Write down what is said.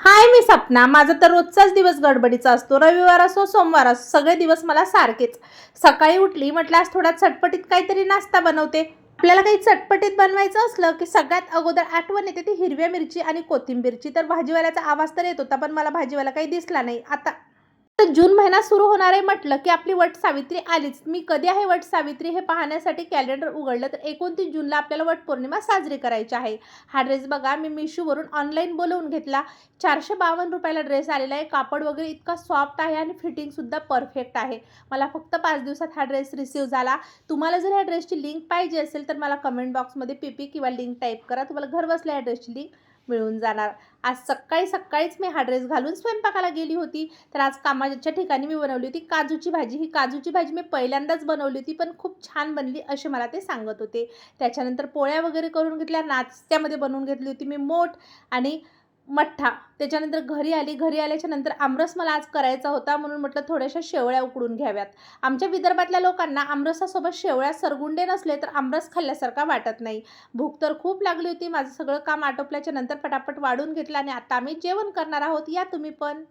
हाय, मी सपना. माझा तर रोजचाच दिवस गडबडीचा असतो. रविवार असो, सोमवार असो, सगळे दिवस मला सारखेच. सकाळी उठली म्हटलं आज थोडा चटपटीत काहीतरी नाश्ता बनवते. आपल्याला काही चटपटीत बनवायचं असलं की सगळ्यात अगोदर आठवण येते ती हिरव्या मिरची आणि कोथिंबीरची. तर भाजीवाल्याचा आवाज तर येत होता, पण मला भाजीवाला काही दिसला नाही. आता तर जून महिना सुरू होणार आहे म्हटलं की आपली वट सावित्री आलीच. मी कधी आहे वट सावित्री हे पाहण्यासाठी कॅलेंडर उघडलं तर 29 जूनला आपल्याला वट पौर्णिमा साजरी करायची आहे. हा ड्रेस बघा मी मिशोवरून ऑनलाईन बोलवून घेतला. 452 रुपयाला ड्रेस आलेला आहे. कापड वगैरे इतका सॉफ्ट आहे आणि फिटिंगसुद्धा परफेक्ट आहे. मला फक्त 5 दिवसात हा ड्रेस रिसीव्ह झाला. तुम्हाला जर ह्या ड्रेसची लिंक पाहिजे असेल तर मला कमेंट बॉक्समध्ये पीपी किंवा लिंक टाईप करा. तुम्हाला घरबसल्या ह्या ड्रेसची लिंक मिळून जाणार. आज सकाळीच मी हा ड्रेस घालून स्वयंपाकाला गेली होती. तर आज कामाच्या ठिकाणी मी बनवली होती काजूची भाजी. ही काजूची भाजी मी पहिल्यांदाच बनवली होती, पण खूप छान बनली असे मला ते सांगत होते. त्याच्यानंतर पोळ्या वगैरे करून घेतल्या. नाश्त्यामध्ये बनवून घेतली होती मी मोठ आणि मठ्ठा. त्याच्यानंतर घरी आली. घरी आल्याच्यानंतर आमरस मला आज करायचा होता, म्हणून म्हटलं थोड्याशा शेवळ्या उकडून घ्याव्यात. आमच्या विदर्भातल्या लोकांना आमरसासोबत शेवळ्या सरगुंडे नसले तर आमरस खाल्ल्यासारखा वाटत नाही. भूक तर खूप लागली होती. माझं सगळं काम आटोपल्याच्या नंतर पटापट वाढून घेतलं आणि आता आम्ही जेवण करणार आहोत. या तुम्ही पण.